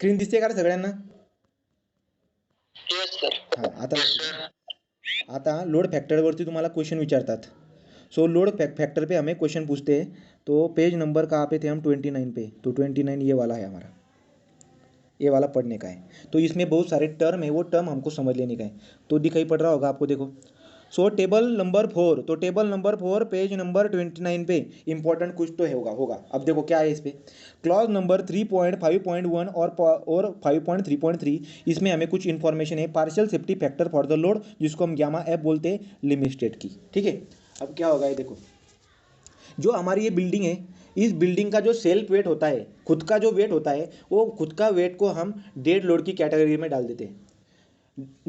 Screen दिसते का रे सगळ्यांना? Yes sir. हां, आता लोड फैक्टर तुम्हारा क्वेश्चन विचारतात. सो लोड फैक्टर पे हमें क्वेश्चन पूछते हैं. तो पेज नंबर कहाँ पे थे हम? 29 पे. तो 29 ये वाला है हमारा, ये वाला पढ़ने का है. तो इसमें बहुत सारे टर्म है, वो टर्म हमको समझ लेने का है. तो दिखाई पड़ रहा होगा आपको, देखो. सो टेबल नंबर 4, तो टेबल नंबर 4 पेज नंबर 29 पे इंपॉर्टेंट कुछ तो होगा. अब देखो क्या है इस पे. क्लॉज नंबर 3.5.1 और 5.3.3, इसमें हमें कुछ इन्फॉर्मेशन है. Partial safety factor for the load, जिसको हम गामा एफ बोलते हैं, लिमिट स्टेट की. ठीक है. अब क्या होगा ये देखो. जो हमारी ये बिल्डिंग है, इस बिल्डिंग का जो सेल्फ वेट होता है, खुद का जो वेट होता है, वो खुद का वेट को हम डेड लोड की कैटेगरी में डाल देते हैं.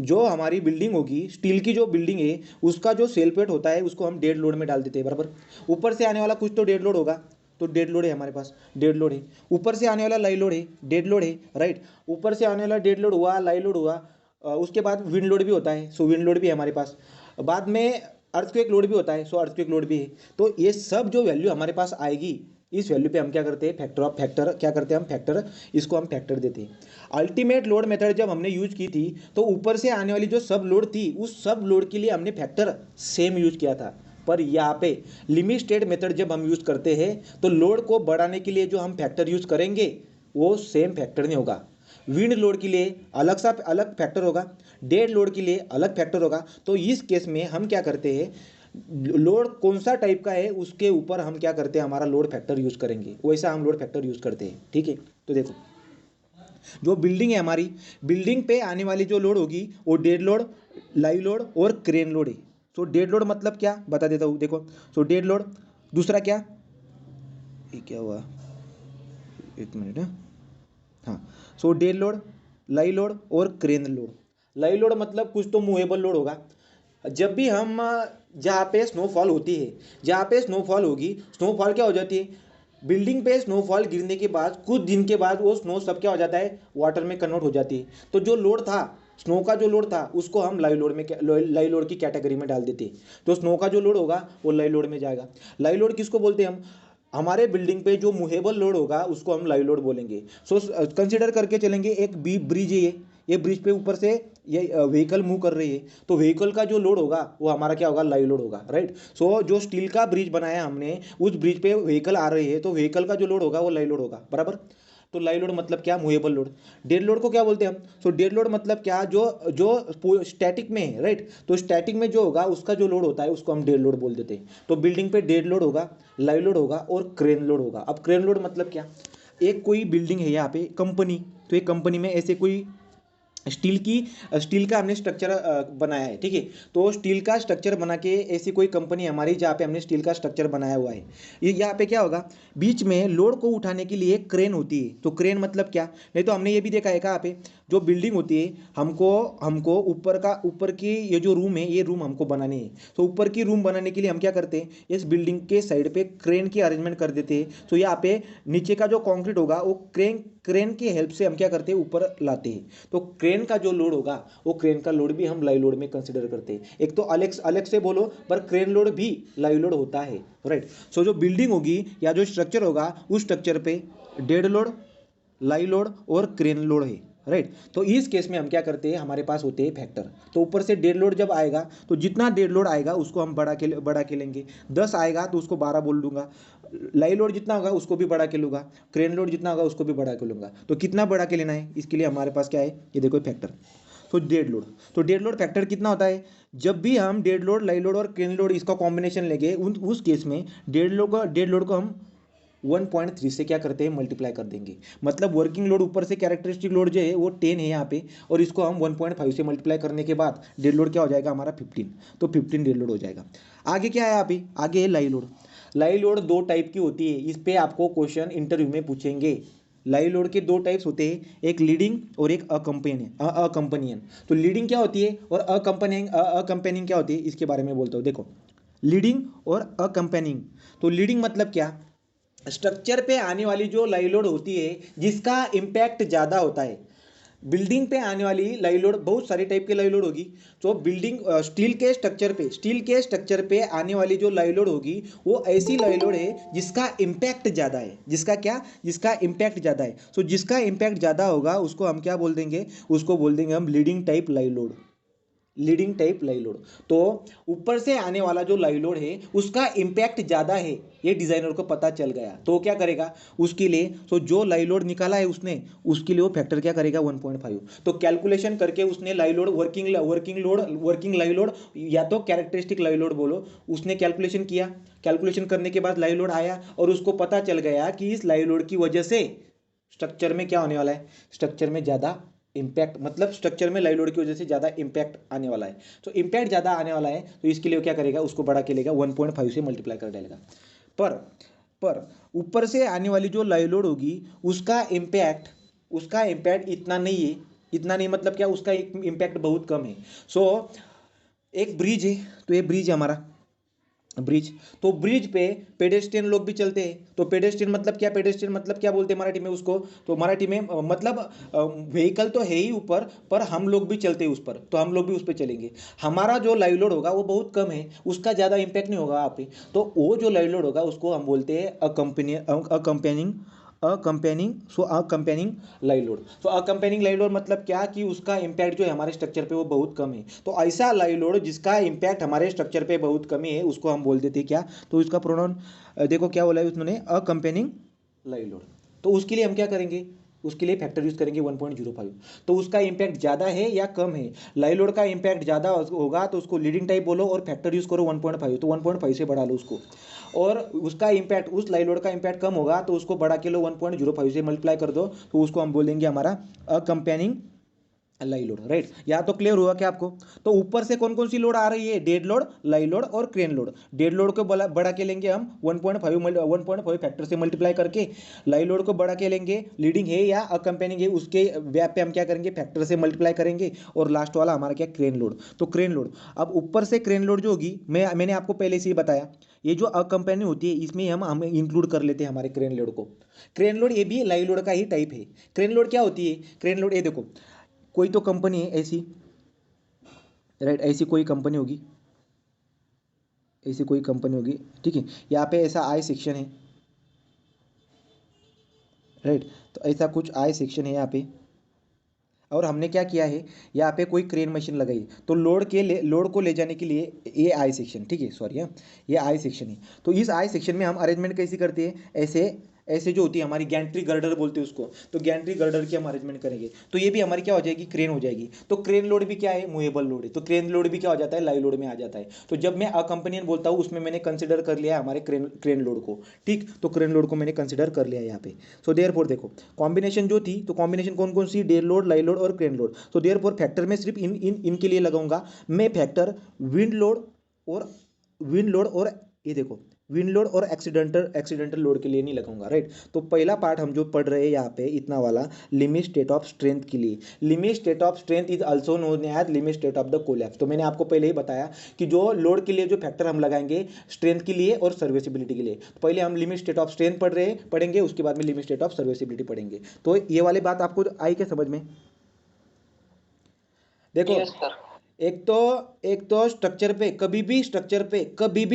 जो हमारी बिल्डिंग होगी, स्टील की जो बिल्डिंग है, उसका जो सेल्फ वेट होता है, उसको हम डेड लोड में डाल देते हैं. बराबर. ऊपर से आने वाला कुछ तो डेड लोड होगा, तो डेड लोड है हमारे पास, डेड लोड है. ऊपर से आने वाला लाई लोड है, डेड लोड है. राइट. ऊपर से आने वाला डेड लोड हुआ, लाई लोड हुआ. उसके बाद विंड लोड भी होता है, सो विंड लोड भी है हमारे पास. बाद में अर्थक्वेक लोड भी होता है, सो अर्थक्वेक लोड भी है. तो ये सब जो वैल्यू हमारे पास आएगी, इस वैल्यू पे हम क्या करते हैं? फैक्टर ऑफ फैक्टर क्या करते हैं हम? फैक्टर, इसको हम फैक्टर देते हैं. अल्टीमेट लोड मेथड जब हमने यूज की थी, तो ऊपर से आने वाली जो सब लोड थी, उस सब लोड के लिए हमने फैक्टर सेम यूज किया था. पर यहाँ पे लिमिट स्टेट मेथड जब हम यूज करते हैं, तो लोड को बढ़ाने के लिए जो हम फैक्टर यूज करेंगे, वो सेम फैक्टर नहीं होगा. विंड लोड के लिए अलग फैक्टर होगा, डेड लोड के लिए अलग फैक्टर होगा. तो इस केस में हम क्या करते हैं, लोड कौन सा टाइप का है उसके ऊपर हम क्या करते हैं, हमारा लोड फैक्टर यूज करेंगे, वैसा हम लोड फैक्टर यूज करते हैं. ठीक है. तो देखो, जो बिल्डिंग है हमारी, बिल्डिंग पे आने वाली जो लोड होगी, वो डेड लोड, लाइव लोड और क्रेन लोड है. सो डेड लोड मतलब क्या, बता देता हूँ. देखो, सो डेड लोड, दूसरा क्या, ये क्या हुआ, एक मिनट. हाँ. सो डेड लोड, लाइव लोड और क्रेन लोड. लाइव लोड मतलब कुछ तो मूवेबल लोड होगा. जब भी हम जहाँ पे स्नोफॉल होती है, जहाँ पे स्नोफॉल होगी, स्नोफॉल क्या हो जाती है, बिल्डिंग पे स्नोफॉल गिरने के बाद कुछ दिन के बाद वो स्नो सब क्या हो जाता है, वाटर में कन्वर्ट हो जाती है. तो जो लोड था, स्नो का जो लोड था, उसको हम लाइव लोड में, लाइव लोड की कैटेगरी में डाल देते हैं. तो स्नो का जो लोड होगा, वो लाइव लोड में जाएगा. लाइव लोड किसको बोलते हैं हम? हमारे बिल्डिंग पे जो मूवेबल लोड होगा, उसको हम लाइव लोड बोलेंगे. सो कंसिडर करके चलेंगे, एक ब्रिज है, ये ब्रिज पे ऊपर से ये व्हीकल मूव कर रही है, तो व्हीकल का जो लोड होगा, वो हमारा क्या होगा? लाइव लोड होगा. राइट. सो जो स्टील का ब्रिज बनाया हमने, उस ब्रिज पे व्हीकल आ रही है, तो व्हीकल का जो लोड होगा, वो लाइव लोड होगा. बराबर. तो लाइव लोड मतलब क्या? Movable load. डेड लोड को क्या बोलते हैं हम? सो डेड लोड मतलब क्या, जो जो स्टैटिक में है. राइट. तो स्टैटिक में जो होगा, उसका जो लोड होता है, उसको हम डेड लोड बोल देते हैं. तो बिल्डिंग पे डेड लोड होगा, लाइव लोड होगा और क्रेन लोड होगा. अब क्रेन लोड मतलब क्या, एक कोई बिल्डिंग है यहाँ पे, कंपनी, तो एक कंपनी में ऐसे कोई स्टील का हमने स्ट्रक्चर बनाया है. ठीक है. तो स्टील का स्ट्रक्चर बना के, ऐसी कोई कंपनी हमारी जहाँ पे हमने स्टील का स्ट्रक्चर बनाया हुआ है, ये यहाँ पे क्या होगा, बीच में लोड को उठाने के लिए क्रेन होती है. तो क्रेन मतलब क्या, नहीं तो हमने ये भी देखा है कहाँ पे, जो बिल्डिंग होती है, हमको हमको ऊपर की ये जो रूम है, ये रूम हमको बनानी है. तो ऊपर की रूम बनाने के लिए हम क्या करते हैं, इस बिल्डिंग के साइड पे क्रेन की अरेंजमेंट कर देते हैं. तो यहाँ पे नीचे का जो कंक्रीट होगा, वो क्रेन की हेल्प से हम क्या करते हैं, ऊपर लाते हैं. तो क्रेन का जो लोड होगा, वो क्रेन का लोड भी हम लाइव लोड में कंसिडर करते हैं. एक तो अलग अलग से बोलो, पर क्रेन लोड भी लाइव लोड होता है. राइट. सो जो बिल्डिंग होगी या जो स्ट्रक्चर होगा, उस स्ट्रक्चर पे डेड लोड, लाइव लोड और क्रेन लोड है. राइट. तो इस केस में हम क्या करते हैं, हमारे पास होते हैं फैक्टर. तो ऊपर से डेड लोड जब आएगा, तो जितना डेड लोड आएगा, उसको हम बढ़ा के लेंगे. 10 आएगा तो उसको 12 बोल दूंगा. लाइव लोड जितना होगा, उसको भी बढ़ा के लूँगा. क्रेन लोड जितना होगा, उसको भी बढ़ा के लूँगा. तो कितना बढ़ा के लेना है, इसके लिए हमारे पास क्या है, ये देखो फैक्टर. तो डेड लोड, तो डेड लोड फैक्टर कितना होता है, जब भी हम डेड लोड, लाइव लोड और क्रेन लोड, इसका कॉम्बिनेशन लेंगे, उस केस में डेड लोड को हम 1.3 से क्या करते हैं, मल्टीप्लाई कर देंगे. मतलब वर्किंग लोड ऊपर से कैरेक्टरिस्टिक लोड जो है, वो 10 है यहाँ पे, और इसको हम 1.5 से मल्टीप्लाई करने के बाद डेड लोड क्या हो जाएगा हमारा, 15. तो 15 डेड लोड हो जाएगा. आगे क्या है यहाँ पे, आगे है लाइव लोड. लाइव लोड दो टाइप की होती है, इस पे आपको क्वेश्चन इंटरव्यू में पूछेंगे. लाइव लोड के दो टाइप्स होते हैं, एक लीडिंग और एक अकम्पनियन. तो लीडिंग क्या होती है और अकम्पेनिंग क्या होती है, इसके बारे में बोलता हूँ. देखो, लीडिंग और अकम्पेनिंग. तो लीडिंग मतलब क्या, स्ट्रक्चर पे आने वाली जो लाइव लोड होती है, जिसका इम्पैक्ट ज़्यादा होता है, बिल्डिंग पे आने वाली लाइव लोड बहुत सारे टाइप के लाइव लोड होगी। तो बिल्डिंग स्टील के स्ट्रक्चर पे आने वाली जो लाइव लोड होगी वो ऐसी लाइव लोड है जिसका इम्पैक्ट ज़्यादा है। जिसका इम्पैक्ट ज़्यादा है। सो जिसका इम्पैक्ट ज़्यादा होगा उसको हम क्या बोल देंगे, उसको बोल देंगे हम leading type live load. Leading type live load. तो ऊपर से आने वाला जो लाइव लोड है उसका इम्पैक्ट ज़्यादा है, ये डिज़ाइनर को पता चल गया। तो क्या करेगा उसके लिए, तो जो लाइव लोड निकाला है उसने, उसके लिए वो फैक्टर क्या करेगा 1.5। तो कैलकुलेशन करके उसने live load working live load या तो कैरेक्टरिस्टिक लाइव लोड बोलो, उसने कैलकुलेशन किया। कैलकुलेशन करने के बाद लाइव लोड आया और उसको पता चल गया कि इस लाइव लोड की वजह से स्ट्रक्चर में क्या होने वाला है, स्ट्रक्चर में ज़्यादा इम्पैक्ट, मतलब स्ट्रक्चर में लाइव लोड की वजह से ज़्यादा इम्पैक्ट आने वाला है। तो इम्पैक्ट ज़्यादा आने वाला है तो इसके लिए क्या करेगा, उसको बढ़ा के लेगा 1.5 से मल्टीप्लाई कर डालेगा। पर ऊपर से आने वाली जो लाइव लोड होगी उसका इम्पैक्ट इतना नहीं है। इतना नहीं मतलब क्या, उसका इम्पैक्ट बहुत कम है। सो एक ब्रिज है, तो ये ब्रिज है हमारा ब्रिज। तो ब्रिज पे पेडेस्ट्रियन लोग भी चलते हैं। तो पेडेस्ट्रियन मतलब क्या बोलते हैं मराठी में उसको, तो मराठी में मतलब व्हीकल तो है ही ऊपर, पर हम लोग भी चलते हैं उस पर, तो हम लोग भी उस पर चलेंगे। हमारा जो लाइव लोड होगा वो बहुत कम है, उसका ज़्यादा इम्पैक्ट नहीं होगा आप पे। तो वो जो लाइव लोड होगा उसको हम बोलते हैं अकम्पेनिंग लाइव लोड। तो अकम्पेनिंग लाइव लोड मतलब क्या कि उसका इम्पैक्ट जो है हमारे स्ट्रक्चर पे वो बहुत कम है। तो ऐसा लाइव लोड जिसका इम्पैक्ट हमारे स्ट्रक्चर पे बहुत कम है उसको हम बोल देते हैं क्या, तो इसका प्रोनाउन देखो क्या बोला है उसने, अकम्पेनिंग लाइव लोड। तो उसके लिए हम क्या करेंगे, उसके लिए फैक्टर यूज करेंगे 1.05। तो उसका इम्पैक्ट ज़्यादा है या कम है, लाइव लोड का इम्पैक्ट ज़्यादा होगा तो उसको लीडिंग टाइप बोलो और फैक्टर यूज करो 1.5, तो 1.5 से बढ़ा लो उसको। और उसका इम्पैक्ट, उस लाइव लोड का इम्पैक्ट कम होगा तो उसको बढ़ा के लो 1.05 से मल्टीप्लाई कर दो, तो उसको हम बोलेंगे हमारा अकम्पेनिंग लाइव लोड। राइट, यहाँ तो क्लियर हुआ क्या आपको। तो ऊपर से कौन कौन सी लोड आ रही है, डेड लोड, लाइव लोड और क्रेन लोड। डेड लोड को बढ़ा के लेंगे हम 1.5 फैक्टर से मल्टीप्लाई करके, लाइव लोड को बढ़ा के लेंगे लीडिंग है या अकम्पेनिंग है उसके व्याप पे हम क्या करेंगे, फैक्टर से मल्टीप्लाई करेंगे, और लास्ट वाला हमारा क्या, क्रेन लोड। तो क्रेन लोड, अब ऊपर से क्रेन लोड जो होगी, मैंने आपको पहले से ही बताया, ये जो अकम्पेनिंग होती है इसमें हम इंक्लूड कर लेते हैं हमारे क्रेन लोड को। क्रेन लोड ये भी लाइव लोड का ही टाइप है। क्रेन लोड क्या होती है, क्रेन लोड ये देखो, कोई तो कंपनी है ऐसी, राइट, ऐसी कोई कंपनी होगी, ठीक है, यहाँ पे ऐसा आई सेक्शन है, राइट। तो ऐसा कुछ आई सेक्शन है यहाँ पे, और हमने क्या किया है, यहाँ पे कोई क्रेन मशीन लगाई, तो लोड को ले जाने के लिए ये आई सेक्शन, ठीक है, सॉरी हाँ, ये आई सेक्शन है। तो इस आई सेक्शन में हम अरेंजमेंट कैसी करते हैं, ऐसे ऐसे जो होती है हमारी गैंट्री गर्डर बोलते हैं उसको, तो गैंट्री गर्डर की हम अरेंजमेंट करेंगे, तो ये भी हमारी क्या हो जाएगी, क्रेन हो जाएगी। तो क्रेन लोड भी क्या है, मूवेबल लोड है, तो क्रेन लोड भी क्या हो जाता है, लाइव लोड में आ जाता है। तो जब मैं अकम्पनियन बोलता हूँ उसमें मैंने कंसिडर कर लिया हमारे क्रेन लोड को, ठीक, तो क्रेन लोड को मैंने कंसिडर कर लिया यहाँ पे। सो देयरफॉर देखो कॉम्बिनेशन जो थी, तो कॉम्बिनेशन कौन कौन सी, डेड लोड, लाइव लोड और क्रेन लोड। तो देयरफॉर फैक्टर में सिर्फ इनके लिए लगाऊंगा मैं फैक्टर, विंड लोड और ये देखो विंड लोड और एक्सीडेंटल लोड के लिए नहीं लगाऊंगा, राइट। तो पहला पार्ट हम जो पढ़ रहे हैं यहाँ पे इतना वाला, लिमिट स्टेट ऑफ स्ट्रेंथ के लिए। Limit state of strength is also known age limit state of the collapse. तो मैंने आपको पहले ही बताया कि जो लोड के लिए जो फैक्टर हम लगाएंगे स्ट्रेंथ के लिए और सर्विसिबिलिटी के लिए, तो पहले हम लिमिट स्टेट ऑफ स्ट्रेंथ पढ़ेंगे, उसके बाद में लिमिट स्टेट ऑफ सर्विसिबिलिटी पढ़ेंगे। तो ये वाली बात आपको आई क्या समझ में, देखो yes, एक तो स्ट्रक्चर पे कभी भी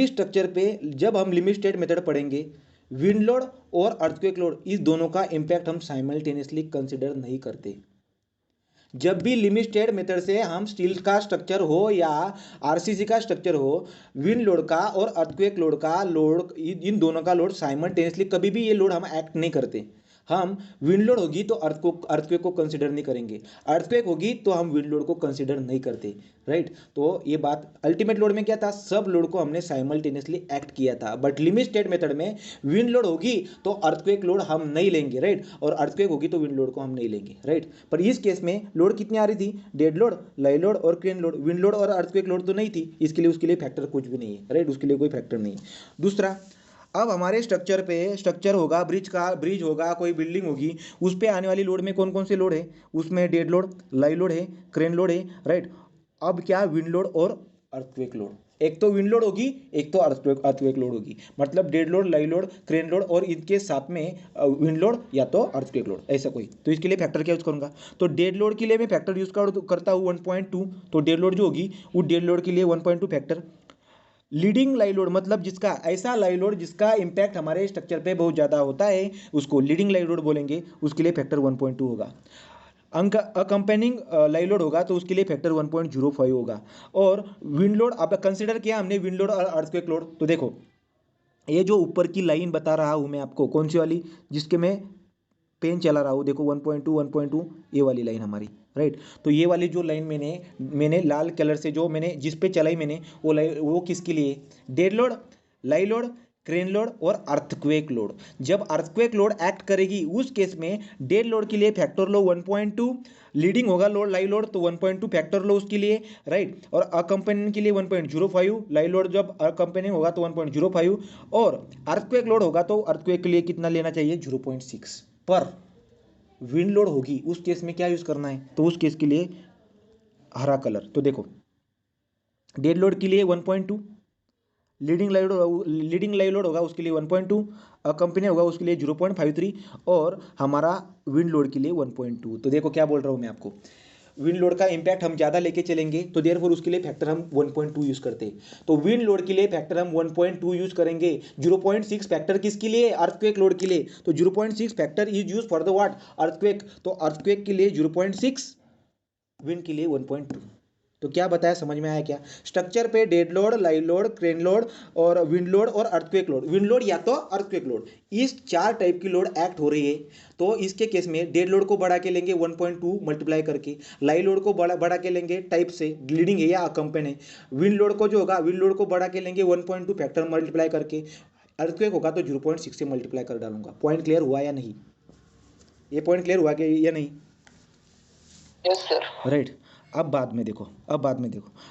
स्ट्रक्चर पे जब हम लिमिट स्टेट मेथड पढ़ेंगे, विंड लोड और अर्थक्वेक लोड इस दोनों का इंपैक्ट हम साइमल्टेनियसली कंसिडर नहीं करते। जब भी लिमिट स्टेट मेथड से हम स्टील का स्ट्रक्चर हो या आरसीसी का स्ट्रक्चर हो, विंड लोड का और अर्थक्वेक लोड का लोड, इन दोनों का लोड साइमल्टेनियसली कभी भी ये लोड हम एक्ट नहीं करते। हम विंड लोड होगी तो अर्थक्वेक को कंसिडर नहीं करेंगे, अर्थक्वेक होगी तो हम विंड लोड को कंसिडर नहीं करते, राइट। तो ये बात अल्टीमेट लोड में क्या था, सब लोड को हमने साइमल्टेनियसली एक्ट किया था, बट लिमिट स्टेट मेथड में विंड लोड होगी तो अर्थक्वेक लोड हम नहीं लेंगे, राइट, और अर्थक्वेक होगी तो विंड लोड को हम नहीं लेंगे, राइट। पर इस केस में लोड कितनी आ रही थी, डेड लोड, लाइव लोड और क्रेन लोड, विंड लोड और अर्थक्वेक लोड तो नहीं थी, इसके लिए उसके लिए फैक्टर कुछ भी नहीं है, राइट, उसके लिए कोई फैक्टर नहीं है। दूसरा, अब हमारे स्ट्रक्चर होगा, ब्रिज होगा, कोई बिल्डिंग होगी, उस पे आने वाली लोड में कौन कौन से लोड है, उसमें डेड लोड, लाइव लोड है, क्रेन लोड है, राइट। अब क्या, विंड लोड और अर्थक्वेक लोड। एक तो विंड लोड होगी, एक तो अर्थक्वेक लोड होगी, मतलब dead load, live load, crane load और इनके साथ में विंड लोड या तो अर्थक्वेक लोड, ऐसा कोई। तो इसके लिए फैक्टर क्या यूज़ करूंगा, तो डेड लोड के लिए मैं फैक्टर यूज़ करता हूँ 1.2। तो डेड लोड जो होगी वो डेड लोड के लिए 1.2 फैक्टर। लीडिंग लाइव लोड मतलब जिसका ऐसा लाइव लोड जिसका इम्पैक्ट हमारे स्ट्रक्चर पे बहुत ज़्यादा होता है, उसको लीडिंग लाइव लोड बोलेंगे, उसके लिए फैक्टर 1.2 होगा। अंक अकम्पेनिंग लाइव लोड होगा तो उसके लिए फैक्टर 1.05 होगा। और विंड लोड अब कंसिडर किया हमने विंड लोड और अर्थक्वेक लोड, तो देखो ये जो ऊपर की लाइन बता रहा हूँ मैं आपको, कौन सी वाली, जिसके मैं पेन चला रहा हूँ, देखो 1.2 ये वाली लाइन हमारी, राइट। तो ये वाली जो लाइन मैंने लाल कलर से जो मैंने जिस पे चलाई मैंने वो लाइन, वो किसके लिए, dead load, live load, crane load और अर्थक्वेक लोड। जब अर्थक्वेक लोड एक्ट करेगी उस केस में डेड लोड के लिए फैक्टर लो 1.2, लीडिंग होगा लोड लाइव लोड तो 1.2 फैक्टर लो उसके लिए, राइट। और अकम्पेनिंग के लिए 1.05, लाइव लोड जब अकम्पेनिंग होगा तो 1.05, और अर्थक्वेक लोड होगा तो अर्थक्वेक के लिए कितना लेना चाहिए, 0.6। पर विंड लोड होगी उस केस में क्या यूज करना है, तो उस केस के लिए हरा कलर। तो देखो डेड लोड के लिए 1.2, लीडिंग लाइव लोड होगा उसके लिए 1.2, कंपनी होगा उसके लिए 0.53, और हमारा विंड लोड के लिए 1.2। तो देखो क्या बोल रहा हूँ मैं आपको, विंड लोड का इंपैक्ट हम ज़्यादा लेके चलेंगे तो देयरफॉर उसके लिए फैक्टर हम 1.2 यूज़ करते हैं। तो विंड लोड के लिए फैक्टर हम 1.2 यूज़ करेंगे। 0.6 फैक्टर किसके लिए, अर्थक्वेक लोड के लिए। तो 0.6 factor is use for the what, earthquake. तो अर्थक्वेक के लिए 0.6, विंड के लिए 1.2। तो क्या बताया, समझ में आया क्या, स्ट्रक्चर पे dead load, live load, crane load और विंड लोड और अर्थक्वेक लोड, विंड लोड या तो अर्थक्वेक लोड, इस 4 टाइप की लोड एक्ट हो रही है। तो इसके केस में डेड लोड को बढ़ा के लेंगे 1.2 मल्टीप्लाई करके, लाइव लोड को बढ़ा के लेंगे टाइप से, लीडिंग है या अकम्पेन है, विंड लोड को जो होगा विंड लोड को बढ़ा के लेंगे 1.2 फैक्टर मल्टीप्लाई करके, अर्थक्वेक होगा तो 0.6 से मल्टीप्लाई कर डालूंगा। पॉइंट क्लियर हुआ या नहीं, ये पॉइंट क्लियर हुआ कि या नहीं, यस सर, राइट। अब बाद में देखो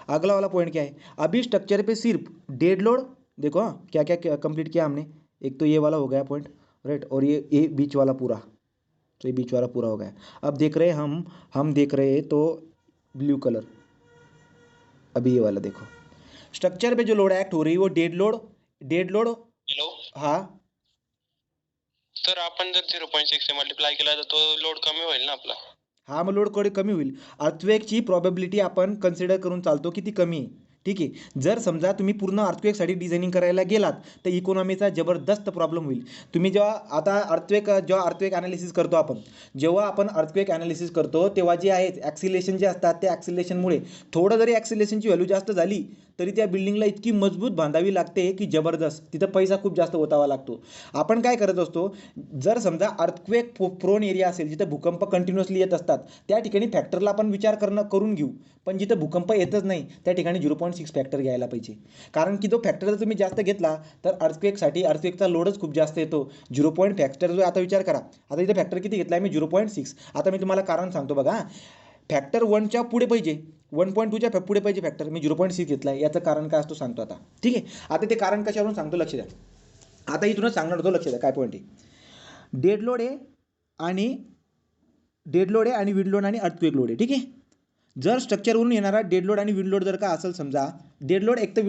अगला वाला पॉइंट क्या है, अभी स्ट्रक्चर पे सिर्फ डेड लोड, देखो हाँ क्या क्या कंप्लीट किया हमने, एक तो ये वाला हो गया पॉइंट, राइट, और ये बीच वाला पूरा, तो ये बीच वाला पूरा हो गया। अब देख रहे हैं हम देख रहे हैं तो ब्लू कलर, अभी ये वाला देखो, स्ट्रक्चर पे जो लोड एक्ट हो रही है वो डेड लोड। हॅलो हाँ सर, आपण जर 0.6 से मल्टिप्लाय केला तर तो लोड कमी होईल ना आपला. हा मग लोड कमी होईल, अर्थक्वेकची प्रॉबॅबिलिटी आपण कन्सिडर करून चालतो की ती कमी आहे, ठीक आहे। जर समजा तुम्ही पूर्ण अर्थक्वेकसाठी डिझायनिंग करायला गेलात तर इकॉनॉमीचा जबरदस्त प्रॉब्लेम होईल। तुम्ही जेव्हा आता अर्थक्वेक ॲनालिसिस करतो आपण, जेव्हा आपण अर्थक्वेक ॲनालिसिस करतो तेव्हा जे आहेत ॲक्सिलेशन जे असतात त्या ॲक्सिलेशनमुळे थोडं जरी ॲक्सिलेशनची व्हॅल्यू जास्त झाली तरी त्या बिल्डिंगला इतकी मजबूत बांधावी लागते की जबरदस्त, तिथं पैसा खूप जास्त ओतावा लागतो। आपण काय करत असतो, जर समजा अर्थक्वेक प्रोन एरिया असेल जिथे भूकंप कंटिन्युअसली येत असतात त्या ठिकाणी फॅक्टरला आपण विचार करून घेऊ, पण जिथे भूकंप येतच नाही त्या ठिकाणी 0.6 फॅक्टर घ्यायला पाहिजे। कारण की तो फॅक्टर जर तुम्ही जास्त घेतला तर अर्थक्वेकचा लोडच खूप जास्त येतो। 0. फॅक्टर जो आता विचार करा, आता इथे फॅक्टर किती घेतला आहे मी, 0.6। आता मी तुम्हाला कारण सांगतो बघा, फॅक्टर 1च्या पुढे पाहिजे, 1.2च्या पुढे पाहिजे फॅक्टर, मी 0.6 घेतला आहे, याचं कारण काय असतो सांगतो आता, ठीक आहे। आता ते कारण कशावरून सांगतो लक्ष द्या, आता इथूनच सांगणार होतो, लक्ष द्या काय पॉईंट आहे। डेड लोड आहे आणि विंड लोड आणि अर्थक्वेक लोड आहे, ठीक आहे। जर स्ट्रक्चरवरून येणारा डेड लोड आणि विंड लोड जर का असेल, समजा डेड लोड एक तर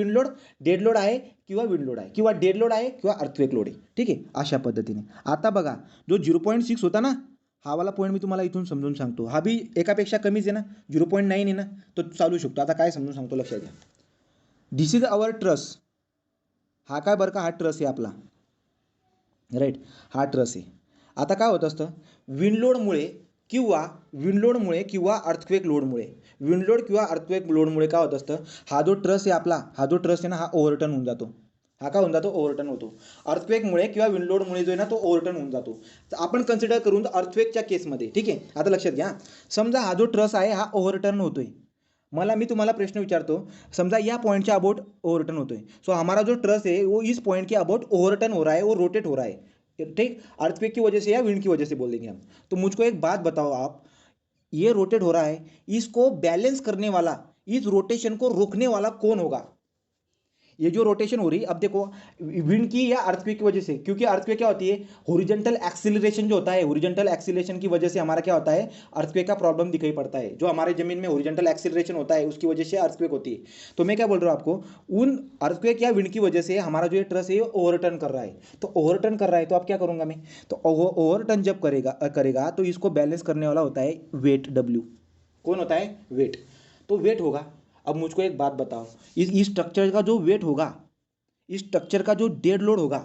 डेड लोड आहे किंवा विंड लोड आहे किंवा डेड लोड आहे किंवा अर्थक्वेक लोड आहे, ठीक आहे, अशा पद्धतीने। आता बघा जो 0.6 होता ना, हा वाला पॉईंट मी तुम्हाला इथून समजून सांगतो, हा बी एकापेक्षा कमीच आहे ना, 0.9 आहे ना, तो चालू शकतो। आता काय समजून सांगतो, लक्षात घ्या। दिस इज अवर ट्रस, हा काय बरं का, हा ट्रस आहे आपला, राईट, हा ट्रस आहे। आता काय होत असतं, विंड लोडमुळे किंवा अर्थक्वेक लोडमुळे काय होत असतं, हा जो ट्रस आहे आपला, हा जो ट्रस आहे ना, हा ओव्हरटर्न होऊन जातो। हा काय होऊन जातो, ओव्हरटर्न होतो। अर्थक्वेकमुळे किंवा विंड लोडमुळे जो आहे ना तो ओव्हरटर्न होऊन जातो। तर आपण कन्सिडर करून अर्थक्वेकच्या केसमध्ये, ठीक आहे। आता लक्षात घ्या, समजा हा जो ट्रस आहे हा ओव्हरटर्न होतोय, मी तुम्हाला प्रश्न विचारतो, समजा या पॉइंट के अबाउट ओवरटर्न होते हैं, सो हमारा जो ट्रस है वो इस पॉइंट के अबाउट ओवरटर्न हो रहा है, वो रोटेट हो रहा है, ठीक, अर्थक्वेक की वजह से या विंड की वजह से बोल देंगे हम। तो मुझको एक बात बताओ आप, ये रोटेट हो रहा है, इसको बैलेंस करने वाला, इस रोटेशन को रोकने वाला कौन होगा? ये जो रोटेशन हो रही है, अब देखो विंड की या अर्थक्वेक की वजह से, क्योंकि अर्थक्वेक क्या होती है, हॉरिजॉन्टल एक्सीलरेशन जो होता है, हॉरिजॉन्टल एक्सीलरेशन की वजह से हमारा क्या होता है, अर्थक्वेक का प्रॉब्लम दिखाई पड़ता है। जो हमारे जमीन में हॉरिजॉन्टल एक्सीलरेशन होता है उसकी वजह से अर्थक्वेक होती है। तो मैं क्या बोल रहा हूँ आपको, उन अर्थक्वेक या विंड की वजह से हमारा जो ये ट्रस है ओवरटर्न कर रहा है। तो ओवरटर्न कर रहा है तो अब क्या करूंगा मैं, तो ओवरटर्न जब करेगा तो इसको बैलेंस करने वाला होता है वेट डब्ल्यू। कौन होता है, वेट। तो वेट होगा। अब मुझको एक बात बताओ, इस स्ट्रक्चर का जो वेट होगा, इस स्ट्रक्चर का जो डेड लोड होगा,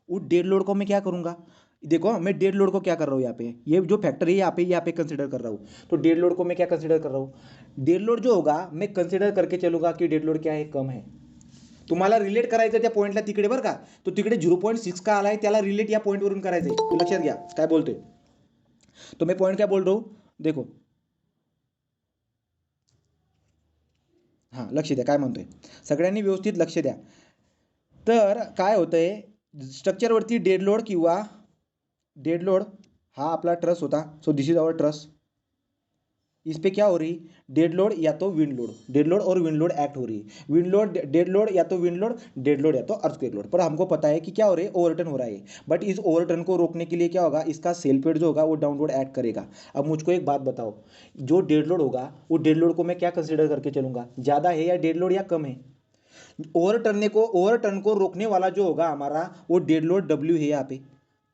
उस डेड लोड को मैं क्या करूंगा, देखो मैं डेड लोड को क्या कर रहा हूँ यहाँ पे, ये जो फैक्टर है यहाँ पे कंसिडर कर रहा हूँ। तो डेड लोड को मैं क्या कंसिडर कर रहा हूँ, डेड लोड जो होगा मैं कंसिडर करके चलूंगा कि डेड लोड क्या है, कम है। तुम्हाला रिलेट करायचं त्या पॉईंटला तिकडे बरं का, तो तिकडे 0.6 का आलाय त्याला रिलेट या पॉईंटवरून करायचंय, तो लक्षात घ्या काय बोलतोय। तो मैं पॉईंट क्या बोल रहा हूँ, देखो हां लक्ष द्या काय म्हणतोय, सगळ्यांनी व्यवस्थित लक्ष द्या। तर काय होतंय, स्ट्रक्चरवरती डेड लोड किंवा डेड लोड हा आपला ट्रस होता। So this is our truss. इस पे क्या हो रही, डेड लोड या तो विंड लोड, डेड लोड और विंड लोड एक्ट हो रही है। विंड लोड डेड लोड या तो विंड लोड, डेड लोड या तो अर्थक्वेक लोड। पर हमको पता है कि क्या हो रहा है, ओवरटर्न हो रहा है। बट इस ओवरटर्न को रोकने के लिए क्या होगा, इसका सेल वेट जो होगा वो डाउनवर्ड एक्ट करेगा। अब मुझको एक बात बताओ, जो डेड लोड होगा वो डेड लोड को मैं क्या कंसिडर करके चलूंगा, ज़्यादा है या डेड लोड या कम है। ओवरटर्न को रोकने वाला जो होगा हमारा वो डेड लोड डब्ल्यू है यहाँ पे।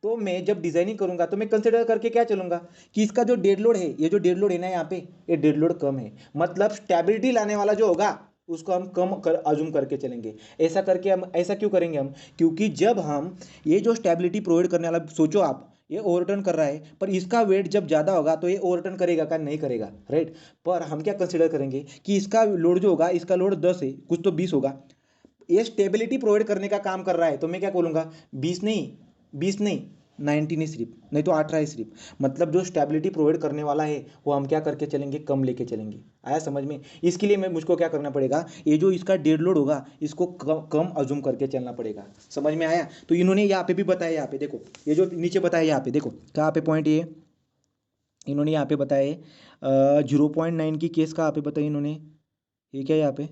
तो मैं जब डिजाइनिंग करूंगा तो मैं कंसिडर करके क्या चलूंगा कि इसका जो डेड लोड है, ये जो डेड लोड है ना यहाँ पे, ये डेड लोड कम है। मतलब स्टेबिलिटी लाने वाला जो होगा उसको हम कम कर अजूम करके चलेंगे। ऐसा करके हम ऐसा क्यों करेंगे हम, क्योंकि जब हम ये जो स्टेबिलिटी प्रोवाइड करने वाला, सोचो आप ये ओवरटर्न कर रहा है पर इसका वेट जब ज़्यादा होगा तो ये ओवरटर्न करेगा क्या, नहीं करेगा, राइट। पर हम क्या कंसिडर करेंगे कि इसका लोड जो होगा, इसका लोड 10 है, कुछ तो 20 होगा, ये स्टेबिलिटी प्रोवाइड करने का काम कर रहा है। तो मैं क्या बोलूँगा, 20 नहीं 19 है सिर्फ, नहीं तो 18 है सिर्फ। मतलब जो स्टेबिलिटी प्रोवाइड करने वाला है वो हम क्या करके चलेंगे, कम लेके चलेंगे। आया समझ में। इसके लिए मैं मुझको क्या करना पड़ेगा, ये जो इसका डेड लोड होगा इसको कम अजूम करके चलना पड़ेगा। समझ में आया। तो इन्होंने यहाँ पे भी बताया, यहाँ पे देखो ये जो नीचे बताया, यहाँ पे देखो कहाँ पे पॉइंट, ये इन्होंने यहाँ पे बताए 0.9 की केस कहाँ पे बताई इन्होंने, ये क्या है यहाँ पे,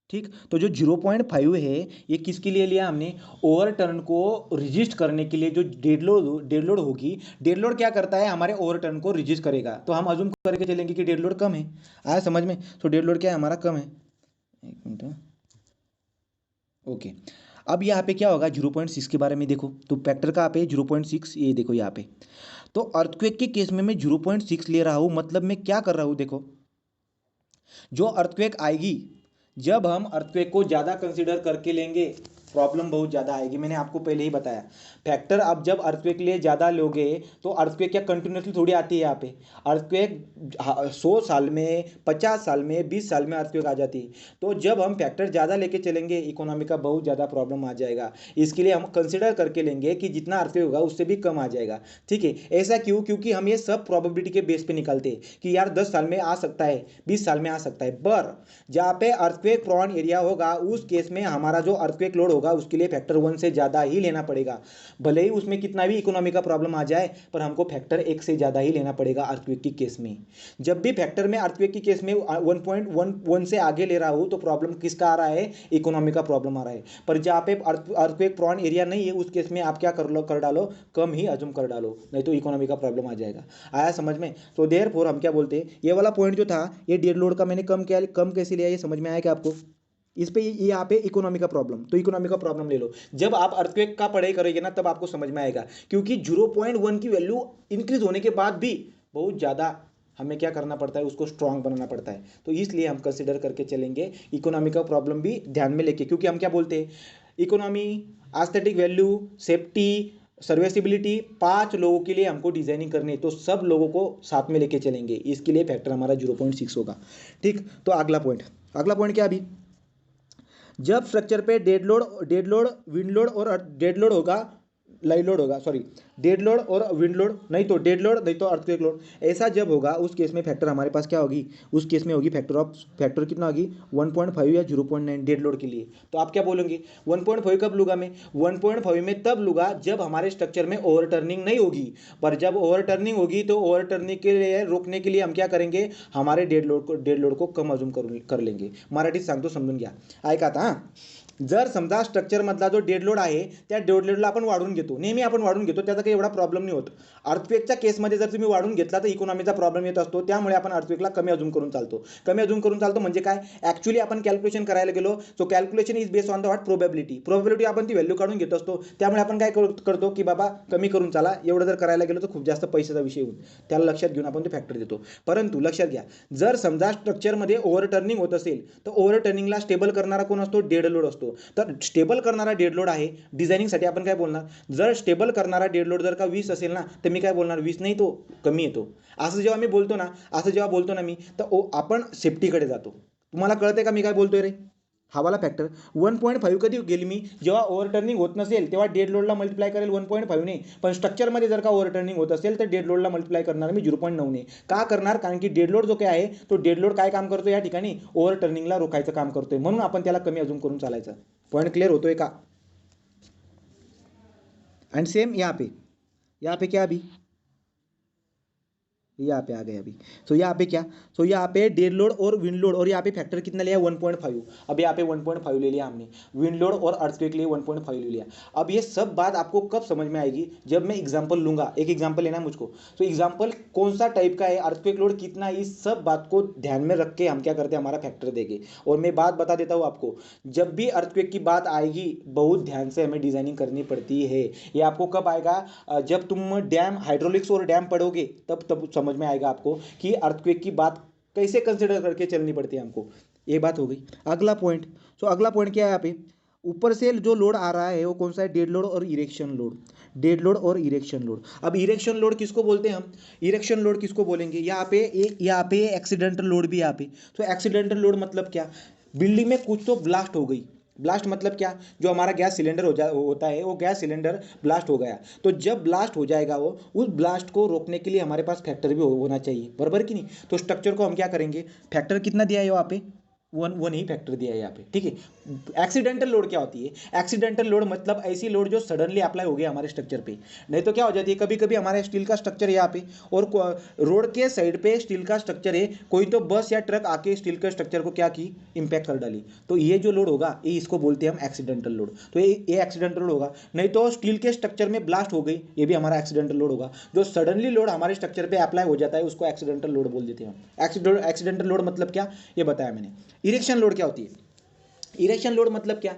ठीक। तो जो 0.5 है ये किसके लिए लिया हमने, ओवरटर्न को रजिस्ट करने के लिए। जो डेड लोड होगी, डेड लोड क्या करता है, हमारे ओवरटर्न को रजिस्ट करेगा। तो हम अजूम करके चलेंगे कि डेड लोड कम है। आया समझ में। तो डेड लोड क्या है हमारा, कम है। एक मिनट, ओके। अब यहाँ पे क्या होगा, 0.6 के बारे में देखो, तो फैक्टर कहाँ पे 0.6, ये देखो यहाँ पे। तो अर्थक्वेक के केस में मैं 0.6 ले रहा हूँ, मतलब मैं क्या कर रहा हूँ, देखो जो अर्थक्वेक आएगी, जब हम अर्थक्वेक को ज़्यादा कंसिडर करके लेंगे प्रॉब्लम बहुत ज़्यादा आएगी। मैंने आपको पहले ही बताया फैक्टर, अब जब अर्थक्वेक के लिए ज़्यादा लोगे तो अर्थक्वेक क्या कंटिन्यूसली थोड़ी आती है यहाँ पे। अर्थक्वेक 100 साल में, 50 साल में, 20 साल में अर्थक्वेक आ जाती है। तो जब हम फैक्टर ज़्यादा लेके चलेंगे इकोनॉमी का बहुत ज़्यादा प्रॉब्लम आ जाएगा। इसके लिए हम कंसिडर करके लेंगे कि जितना अर्थक्वेक होगा उससे भी कम आ जाएगा। ठीक है, ऐसा क्यों, क्योंकि हम ये सब प्रॉबिलिटी के बेस पे निकालते हैं कि यार 10 साल में आ सकता है, 20 साल में आ सकता है। पर जहाँ पे अर्थक्वेक प्रोन एरिया होगा उस केस में हमारा जो अर्थक्वेक लोड होगा उसके लिए फैक्टर 1 से ज़्यादा ही लेना पड़ेगा। भले ही उसमें कितना भी इकोनॉमी का प्रॉब्लम आ जाए पर हमको फैक्टर 1 से ज़्यादा ही लेना पड़ेगा अर्थक्वेक की केस में। जब भी फैक्टर में अर्थक्वेक की केस में 1.11 से आगे ले रहा हूँ तो प्रॉब्लम किसका आ रहा है, इकोनॉमी का प्रॉब्लम आ रहा है। पर जहाँ पे अर्थक्वेक प्रोन एरिया नहीं है उस केस में आप क्या कर डालो, कम ही अजूम कर डालो, नहीं तो इकोनॉमी का प्रॉब्लम आ जाएगा। आया समझ में। तो देयरफॉर हम क्या बोलते हैं, ये वाला पॉइंट जो था ये डेड लोड का मैंने कम कैसे लिया, ये समझ में आया क्या आपको। इस पे यहाँ पे इकोनॉमी का प्रॉब्लम, तो इकोनॉमी का प्रॉब्लम ले लो। जब आप अर्थक्वेक का पढ़ाई करोगे ना तब आपको समझ में आएगा, क्योंकि 0.1 की वैल्यू इंक्रीज होने के बाद भी बहुत ज़्यादा हमें क्या करना पड़ता है, उसको स्ट्रांग बनाना पड़ता है। तो इसलिए हम कंसिडर करके चलेंगे इकोनॉमी का प्रॉब्लम भी ध्यान में लेके, क्योंकि हम क्या बोलते हैं, economy, aesthetic value, safety, serviceability, 5 लोगों के लिए हमको डिजाइनिंग करनी है। तो सब लोगों को साथ में लेके चलेंगे, इसके लिए फैक्टर हमारा 0.6 होगा। ठीक। तो अगला पॉइंट क्या, अभी जब स्ट्रक्चर पे डेड लोड, विंड लोड और डेड लोड होगा, लाइव लोड होगा, सॉरी डेड लोड और विंड लोड, नहीं तो डेड लोड नहीं तो अर्थक्वेक लोड, ऐसा जब होगा उस केस में फैक्टर हमारे पास क्या होगी, उस केस में होगी फैक्टर कितना होगी 1.5 या 0.9 डेड लोड के लिए। तो आप क्या बोलेंगे 1.5 कब लूँगा मैं, 1.5 में तब लूँगा जब हमारे स्ट्रक्चर में ओवर टर्निंग नहीं होगी, पर जब ओवर टर्निंग होगी तो ओवर टर्निंग के लिए रोकने के लिए हम क्या करेंगे, हमारे डेड लोड को कम अजूम कर लेंगे। मराठीत सांगतो समजून घ्या, ऐका आता हां। जर समजा स्ट्रक्चरमधला जो डेड लोड आहे त्या डेड लोडला आपण वाढवून घेतो, नेहमी आपण वाढवून घेतो, त्याचा काही एवढा प्रॉब्लेम नाही होत। अर्थक्वेकच्या केसमध्ये जर तुम्ही वाढवून घेतला तर इकॉनॉमीचा प्रॉब्लेम येत असतो, त्यामुळे आपण अर्थक्वेकला कमी अजूम करून चालतो। कमी अजूम करून चालतो म्हणजे काय, ॲक्च्युली आपण कॅल्क्युलेशन करायला गेलो, so calculation is based on the what probability आपण ती व्हॅल्यू काढून घेत असतो, त्यामुळे आपण काय करतो की बाबा कमी करून चाला, एवढं जर करायला गेलो तर खूप जास्त पैशाचा विषय होईल, त्याला लक्षात घेऊन आपण ते फॅक्टर देतो। परंतु लक्षात घ्या, जर समजा स्ट्रक्चरमध्ये ओव्हर टर्निंग होत असेल तर ओव्हर टर्निंगला स्टेबल करणारा कोण असतो, डेड लोड असतो। तर स्टेबल करणारा डेड लोड आहे, डिझायनिंगसाठी आपण काय बोलणार, जर स्टेबल करणारा डेड लोड जर का 20 असेल ना तर मी काय बोलणार 20 नाही, तो कमी येतो। असं जेव्हा मी बोलतो ना, मी तर आपण सेफ्टीकडे जातो। तुम्हाला कळतंय का मी काय बोलतोय रे, हा वाला फॅक्टर 1.5 कधी गेली मी, जेव्हा ओव्हर टर्निंग होत नसेल तेव्हा डेड लोडला मल्टिप्लाय करेल 1.5 ने, पण स्ट्रक्चरमध्ये जर का ओव्हर टर्निंग होत असेल तर डेड लोडला मल्टिप्लाय करणार मी 0.9 ने। का करणार, कारण की डेड लोड जो काय आहे तो डेड लोड काय काम करतो या ठिकाणी, ओव्हर टर्निंगला रोखायचं काम करतोय, म्हणून आपण त्याला कमी अजून करून चालायचं। पॉइंट क्लियर होतोय का। एंड सेम यहाँ पे क्या अभी यहाँ पे आ गए अभी। सो यहाँ पे क्या, सो यहाँ पे डेड लोड और विंड लोड, और यहाँ पे फैक्टर कितना लिया 1.5। अब यहाँ पे 1.5 ले लिया हमने, विंड लोड और अर्थक्वेक के लिए 1.5 ले लिया। अब ये सब बात आपको कब समझ में आएगी, जब मैं एग्जांपल लूंगा। एक एग्जांपल लेना है मुझको, तो एग्जांपल कौन सा टाइप का है, अर्थक्वेक लोड कितना है, इस सब बात को ध्यान में रख के हम क्या करते हैं, हमारा फैक्टर देंगे। और मैं बात बता देता हूँ आपको, जब भी अर्थक्वेक की बात आएगी बहुत ध्यान से हमें डिजाइनिंग करनी पड़ती है। ये आपको कब आएगा, जब तुम डैम हाइड्रोलिक्स और डैम पढ़ोगे तब समझ में आएगा आपको कि अर्थक्वेक की बात कैसे कंसिडर करके चलनी पड़ती है हमको। ये बात हो गई। अगला पॉइंट, सो अगला पॉइंट क्या है यहाँ पे, ऊपर से जो लोड आ रहा है वो कौन सा है, डेड लोड और इरेक्शन लोड। डेड लोड और इरेक्शन लोड, अब इरेक्शन लोड किसको बोलते हैं हम, इरेक्शन लोड किसको बोलेंगे, यहाँ पे एक्सीडेंटल लोड भी यहाँ पे। तो एक्सीडेंटल लोड मतलब क्या, बिल्डिंग में कुछ तो ब्लास्ट हो गई, ब्लास्ट मतलब क्या, जो हमारा गैस सिलेंडर होता है वो गैस सिलेंडर ब्लास्ट हो गया, तो जब ब्लास्ट हो जाएगा वो, उस ब्लास्ट को रोकने के लिए हमारे पास फैक्टर भी होना चाहिए, बराबर कि नहीं। तो स्ट्रक्चर को हम क्या करेंगे, फैक्टर कितना दिया है वहाँ पे, वन ही फैक्टर दिया है यहाँ पे, ठीक है। एक्सीडेंटल लोड क्या होती है, एक्सीडेंटल लोड मतलब ऐसी लोड जो सडनली अप्लाई हो गया हमारे स्ट्रक्चर पे। नहीं तो क्या हो जाती है, कभी कभी हमारा स्टील का स्ट्रक्चर है यहाँ पे और रोड के साइड पे स्टील का स्ट्रक्चर है, कोई तो बस या ट्रक आके स्टील के स्ट्रक्चर को क्या की, इंपैक्ट कर डाली, तो ये जो लोड होगा ये इसको बोलते हैं हम एक्सीडेंटल लोड। तो ये एक्सीडेंटल लोड होगा। नहीं तो स्टील के स्ट्रक्चर में ब्लास्ट हो गई, ये भी हमारा एक्सीडेंटल लोड होगा। जो सडनली लोड हमारे स्ट्रक्चर पे अप्लाई हो जाता है उसको एक्सीडेंटल लोड बोल देते हैं हम। एक्सीडेंटल लोड मतलब क्या, ये बताया मैंने। इरेक्शन लोड क्या होती है, इरेक्शन लोड मतलब क्या,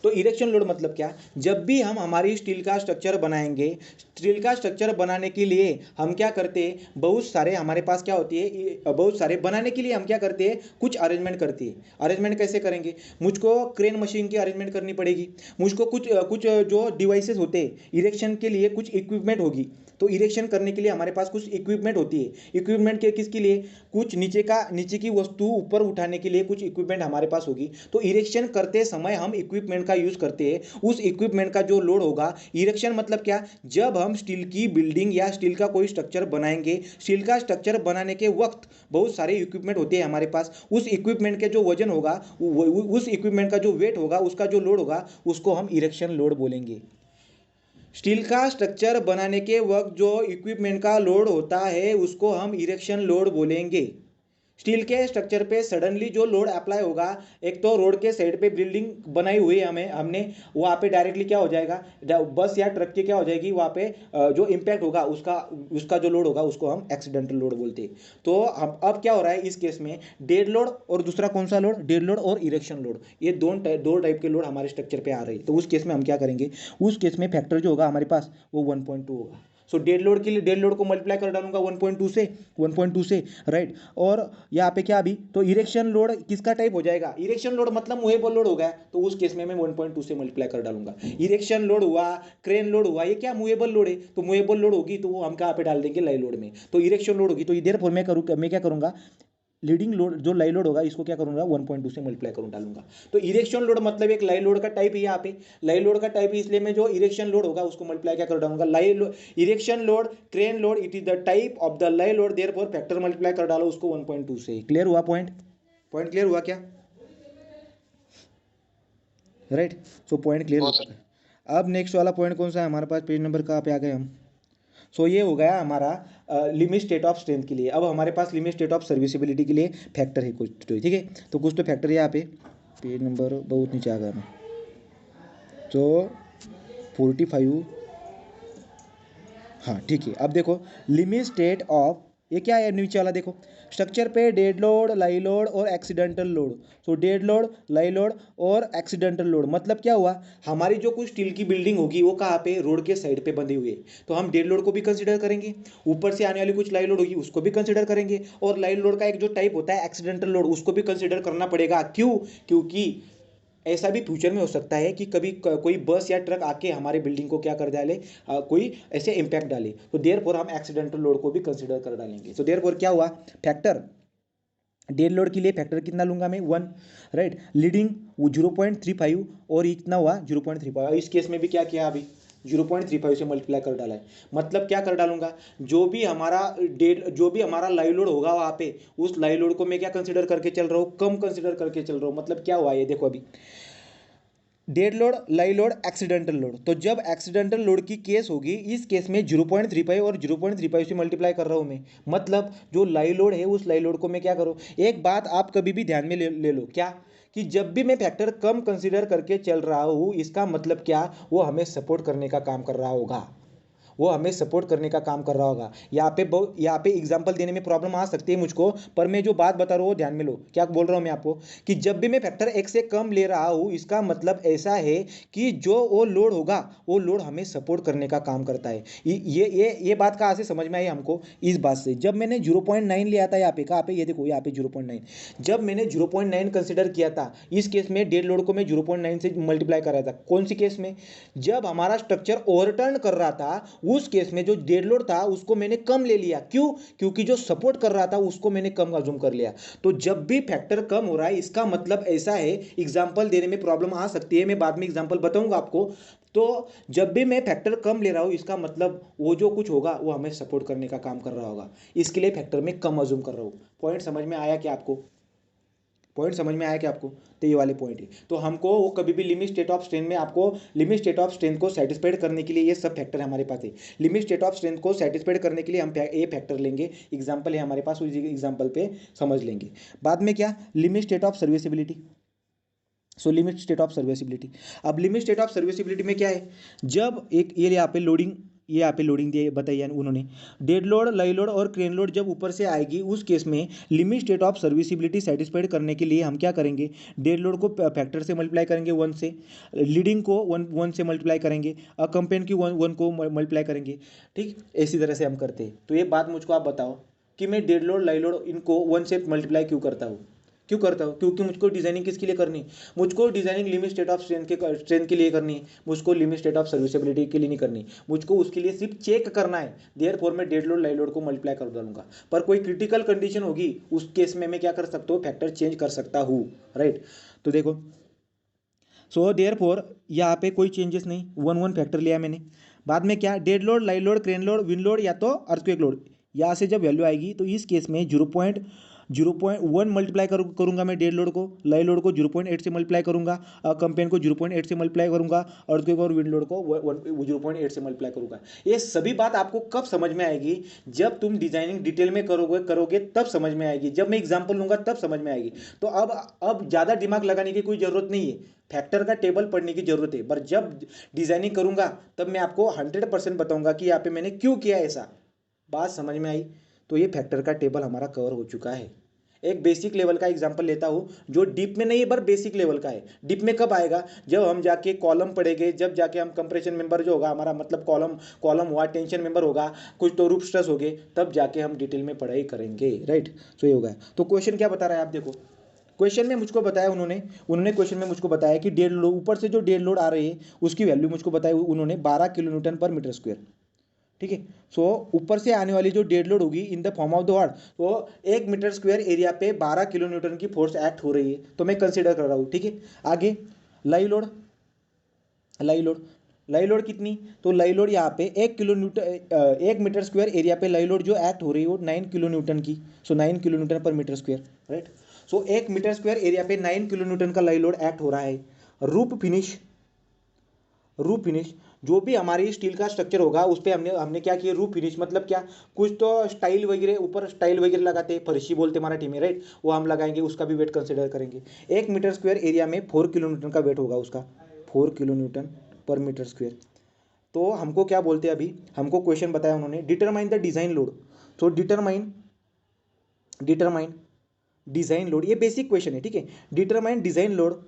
तो इरेक्शन लोड मतलब क्या, जब भी हम हमारी स्टील का स्ट्रक्चर बनाएंगे, स्टील का स्ट्रक्चर बनाने के लिए हम क्या करते हैं, बहुत सारे हमारे पास क्या होती है, बहुत सारे बनाने के लिए हम क्या करते हैं, कुछ अरेंजमेंट करते हैं। अरेंजमेंट कैसे करेंगे, मुझको क्रेन मशीन की अरेंजमेंट करनी पड़ेगी, मुझको कुछ जो डिवाइसेस होते हैं इरेक्शन के लिए, कुछ इक्विपमेंट होगी, तो इरेक्शन करने के लिए हमारे पास कुछ इक्विपमेंट होती है। इक्विपमेंट के किसके लिए, कुछ नीचे की वस्तु ऊपर उठाने के लिए कुछ इक्विपमेंट हमारे पास होगी। तो इरेक्शन करते समय हम इक्विपमेंट का यूज करते हैं, उस इक्विपमेंट का जो लोड होगा। इरेक्शन मतलब क्या, जब हम स्टील की बिल्डिंग या स्टील का कोई स्ट्रक्चर बनाएंगे, स्टील का स्ट्रक्चर बनाने के वक्त बहुत सारे इक्विपमेंट होते हैं हमारे पास, उस इक्विपमेंट के जो वजन होगा, उस इक्विपमेंट का जो वेट होगा, उसका जो लोड होगा, उसको हम इरेक्शन लोड बोलेंगे। स्टील का स्ट्रक्चर बनाने के वक्त जो इक्विपमेंट का लोड होता है उसको हम इरेक्शन लोड बोलेंगे। स्टील के स्ट्रक्चर पे सडनली जो लोड अप्लाई होगा, एक तो रोड के साइड पे बिल्डिंग बनाई हुई है हमने, वहाँ पे डायरेक्टली क्या हो जाएगा, बस या ट्रक की क्या हो जाएगी, वहाँ पे जो इम्पैक्ट होगा उसका जो लोड होगा उसको हम एक्सीडेंटल लोड बोलते हैं। तो अब क्या हो रहा है इस केस में, डेड लोड और दूसरा कौन सा लोड, डेड लोड और इरेक्शन लोड, ये दो टाइप के लोड हमारे स्ट्रक्चर पे आ रही है। तो उस केस में हम क्या करेंगे, उस केस में फैक्टर जो होगा हमारे पास वो 1.2 होगा। सो डेड लोड के लिए डेड लोड को मल्टीप्लाई कर डालूंगा 1.2 से राइट। और यहाँ पे क्या अभी, तो इरेक्शन लोड किसका टाइप हो जाएगा, इरेक्शन लोड मतलब मूवेबल लोड हो गया, तो उस केस में मैं 1.2 से मल्टीप्लाई कर डालूंगा। इरेक्शन लोड हुआ, क्रेन लोड हुआ, ये क्या मूवेबल लोड है, तो मूवेबल लोड होगी तो वो हम कहाँ पे डाल देंगे, लाइव लोड में। तो इरेक्शन लोड होगी, तो इधर मैं क्या करूँगा, लीडिंग लोड जो लाइव लोड होगा इसको क्या करूंगा 1.2 से मल्टीप्लाई करूँ डालूंगा। तो इरेक्शन लोड मतलब एक लाइव लोड का टाइप है यहाँ पे, लाइव लोड का टाइप है, इसलिए मैं जो इरेक्शन लोड होगा उसको मल्टीप्लाई क्या कर डालूंगा live erection load crane load, it is the type of the live load, therefore factor multiply कर डालो उसको 1.2 से। क्लियर हुआ पॉइंट? पॉइंट क्लियर हुआ क्या? राइट, सो पॉइंट क्लियर हो चुका है। अब नेक्स्ट वाला पॉइंट कौन सा है हमारे पास, पेज नंबर कहाँ पे आ गए हम? सो ये हो गया हमारा लिमिट स्टेट ऑफ स्ट्रेंथ के लिए। अब हमारे पास लिमिट स्टेट ऑफ सर्विसिबिलिटी के लिए फैक्टर है कुछ, तो ठीक है, तो कुछ तो फैक्टर है यहाँ पे, पेज नंबर बहुत नीचे आ गया मैं, तो 45, हाँ ठीक है। अब देखो लिमिट स्टेट ऑफ, ये क्या है नीचे वाला देखो, स्ट्रक्चर पे डेड लोड, लाइव लोड और एक्सीडेंटल लोड। सो डेड लोड, लाइव लोड और एक्सीडेंटल लोड मतलब क्या हुआ, हमारी जो कुछ स्टील की बिल्डिंग होगी वो कहाँ पे, रोड के साइड पे बंधी हुई है, तो हम डेड लोड को भी कंसिडर करेंगे, ऊपर से आने वाली कुछ लाइव लोड होगी उसको भी कंसिडर करेंगे, और लाइव लोड का एक जो टाइप होता है एक्सीडेंटल लोड उसको भी कंसिडर करना पड़ेगा। क्यों? क्योंकि ऐसा भी फ्यूचर में हो सकता है कि कभी कोई बस या ट्रक आके हमारे बिल्डिंग को क्या कर डाले, कोई ऐसे इम्पैक्ट डाले, तो देयरफॉर हम एक्सीडेंटल लोड को भी कंसिडर कर डालेंगे। तो देयरफॉर क्या हुआ, फैक्टर डेड लोड के लिए फैक्टर कितना लूंगा मैं 1, राइट, लीडिंग वो 0.35 और इतना हुआ 0.35, इस केस में भी क्या किया अभी 0.35 से मल्टीप्लाई कर डाला है, मतलब क्या कर डालूंगा, जो भी हमारा लाइव लोड होगा वहाँ पे, उस लाइव लोड को मैं क्या कंसिडर करके चल रहा हूँ, कम कंसिडर करके चल रहा हूँ। मतलब क्या हुआ ये देखो, अभी dead load, live load, accidental load, तो जब एक्सीडेंटल लोड की केस होगी इस केस में 0.35 और 0.35 से मल्टीप्लाई कर रहा हूँ मैं, मतलब जो लाइव लोड है उस लाइव लोड को मैं क्या करूँ, एक बात आप कभी भी ध्यान में ले लो, क्या कि जब भी मैं फैक्टर कम कंसीडर करके चल रहा हूँ इसका मतलब क्या, वो हमें सपोर्ट करने का काम कर रहा होगा, वो हमें सपोर्ट करने का काम कर रहा होगा। यहाँ पे एग्जांपल देने में प्रॉब्लम आ सकती है मुझको, पर मैं जो बात बता रहा हूँ ध्यान में लो, क्या बोल रहा हूँ मैं आपको, कि जब भी मैं फैक्टर एक से कम ले रहा हूँ इसका मतलब ऐसा है कि जो वो लोड होगा वो लोड हमें सपोर्ट करने का काम करता है। ये बात कहाँ से समझ में आई हमको, इस बात से, जब मैंने 0.9 लिया था यहाँ पे, कहाँ पे, ये देखो यहाँ पे 0.9, जब मैंने 0.9 कंसिडर किया था इस केस में डेड लोड को मैं 0.9 से मल्टीप्लाई कर रहा था, कौन सी केस में, जब हमारा स्ट्रक्चर ओवरटर्न कर रहा था उस केस में जो डेड लोड था उसको मैंने कम ले लिया। क्यों? क्योंकि जो सपोर्ट कर रहा था उसको मैंने कम अज्यूम कर लिया। तो जब भी फैक्टर कम हो रहा है इसका मतलब ऐसा है, एग्जांपल देने में प्रॉब्लम आ सकती है, मैं बाद में एग्जांपल बताऊंगा आपको। तो जब भी मैं फैक्टर कम ले रहा हूं इसका मतलब वो जो कुछ होगा वो हमें सपोर्ट करने का काम कर रहा होगा, इसके लिए फैक्टर में कम अज्यूम कर रहा हूं। पॉइंट समझ में आया क्या आपको? पॉइंट समझ में आया क्या आपको? तो ये वाले पॉइंट है। तो हमको वो कभी भी लिमिट स्टेट ऑफ स्ट्रेंथ में, आपको लिमिट स्टेट ऑफ स्ट्रेंथ को सेटिस्फाइड करने के लिए ये सब फैक्टर हमारे पास है। लिमिट स्टेट ऑफ स्ट्रेंथ को सेटिस्फाइड करने के लिए हम ये फैक्टर लेंगे, एग्जांपल है हमारे पास, उस एग्जांपल पे समझ लेंगे। बाद में क्या, limit state of serviceability. So limit state of serviceability, अब लिमिट स्टेट ऑफ सर्विसिबिलिटी में क्या है, जब एक ये यहाँ पे लोडिंग, ये यहाँ पे लोडिंग दी बताई है उन्होंने, डेड लोड, लाइव लोड और क्रेन लोड जब ऊपर से आएगी उस केस में limit state of serviceability satisfied करने के लिए हम क्या करेंगे, डेड लोड को फैक्टर से मल्टीप्लाई करेंगे 1 से, लीडिंग को 1 से मल्टीप्लाई करेंगे, अकम्पेन की 1 को मल्टीप्लाई करेंगे। ठीक, इसी तरह से हम करते हैं। तो ये बात मुझको आप बताओ कि मैं डेड लोड, लाइव लोड इनको 1 से मल्टीप्लाई क्यों करता हूँ, क्योंकि मुझको डिजाइनिंग किसके लिए करनी, मुझको designing limit state of strength के लिए करनी है, मुझको लिमिट स्टेट ऑफ सर्विसिबिलिटी के लिए नहीं करनी, मुझको उसके लिए सिर्फ चेक करना है। देयरफॉर मैं डेड लोड, लाइव लोड को मल्टीप्लाई कर डालूंगा। पर कोई क्रिटिकल कंडीशन होगी उस केस में मैं क्या कर सकता हूँ, फैक्टर चेंज कर सकता हूँ, राइट। तो देखो, सो देयरफॉर यहाँ पे कोई चेंजेस नहीं, 1 फैक्टर लिया मैंने। बाद में क्या, dead load, live load, crane load, wind load या तो अर्थक्वेक लोड, यहाँ से जब वैल्यू आएगी तो इस केस में 0.1 मल्टीप्लाई करूंगा मैं डेड लोड को, लाइव लोड को 0.8 से मल्टीप्लाई करूंगा, कंपेन को 0.8 से मल्टीप्लाई करूंगा, अर्थक्वेक और विंड लोड को 0.8 से मल्टीप्लाई करूंगा। ये सभी बात आपको कब समझ में आएगी, जब तुम डिजाइनिंग डिटेल में करोगे तब समझ में आएगी, जब मैं एग्जाम्पल लूंगा तब समझ में आएगी। तो अब ज़्यादा दिमाग लगाने की कोई ज़रूरत नहीं है, फैक्टर का टेबल पढ़ने की जरूरत है, पर जब डिजाइनिंग करूंगा तब मैं आपको 100% बताऊंगा कि यहाँ पे मैंने क्यों किया ऐसा। बात समझ में आई? तो ये फैक्टर का टेबल हमारा कवर हो चुका है। एक बेसिक लेवल का एग्जांपल लेता हूँ जो डीप में नहीं है पर बेसिक लेवल का है। डीप में कब आएगा, जब हम जाके कॉलम पढ़ेंगे, जब जाके हम कंप्रेशन मेंबर जो होगा हमारा, मतलब कॉलम हुआ, टेंशन मेंबर होगा, कुछ तो रूप स्ट्रेस हो गए, तब जाके हम डिटेल में पढ़ाई करेंगे, राइट। तो ये होगा। तो क्वेश्चन क्या बता रहा है आप देखो, क्वेश्चन में मुझको बताया उन्होंने क्वेश्चन में मुझको बताया कि डेड लोड, ऊपर से जो डेड लोड आ रही है उसकी वैल्यू मुझको बताई उन्होंने 12 किलो न्यूटन पर मीटर स्क्वायर। ठीक है। सो ऊपर से आने वाली जो डेड लोड होगी in the form of the what, तो 1 मीटर स्क्वायर एरिया पे 12 किलो न्यूटन की फोर्स एक्ट हो रही है, तो मैं कंसिडर कर रहा हूँ। ठीक है, आगे लाई लोड, लाई लोड, लाई लोड कितनी, तो लाई लोड यहाँ पे 1 मीटर स्क्वायर एरिया पे लाई लोड जो एक्ट हो रही है वो 9 किलो न्यूटन की। सो 9 किलो न्यूटन पर मीटर स्क्वायर, राइट। सो 1 मीटर स्क्वायर एरिया पे 9 किलो न्यूटन का लाई लोड एक्ट हो रहा है। रूफ फिनिश, रूफ फिनिश जो भी हमारी स्टील का स्ट्रक्चर होगा उस पर हमने हमने क्या किया, रूफ फिनिश मतलब क्या, कुछ तो स्टाइल वगैरह, ऊपर स्टाइल वगैरह लगाते हैं, फर्शी बोलते हैं मराठी में, राइट, वो हम लगाएंगे, उसका भी वेट कंसिडर करेंगे। 1 मीटर स्क्वायर एरिया में 4 किलो न्यूटन का वेट होगा उसका, 4 किलो न्यूटन पर मीटर स्क्वायर। तो हमको क्या बोलते हैं, अभी हमको क्वेश्चन बताया उन्होंने, डिटरमाइन द डिजाइन लोड। तो डिटरमाइन डिजाइन लोड, ये बेसिक क्वेश्चन है, ठीक है। डिटरमाइन डिजाइन लोड,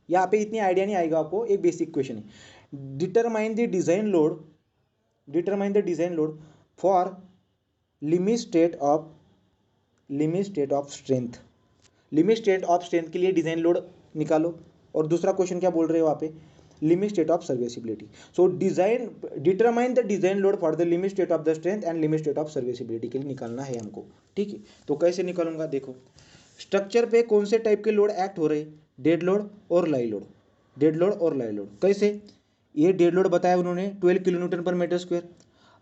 यहाँ पे इतनी आइडिया नहीं आएगा आपको, एक बेसिक क्वेश्चन है। Determine the design load, determine the design load for limit state of strength, limit state of strength के लिए डिजाइन लोड निकालो। और दूसरा क्वेश्चन क्या बोल रहे हो वहाँ पे, limit state of serviceability. So design, determine the design load for the limit state of the strength and limit state of serviceability के लिए निकालना है हमको, ठीक है। तो कैसे निकालूंगा, देखो स्ट्रक्चर पे कौन से टाइप के लोड एक्ट हो रहे, डेड लोड और लाई लोड, डेड लोड और लाई लोड। कैसे, ये डेड लोड बताया उन्होंने 12 किलो न्यूटन पर मीटर स्क्वायर।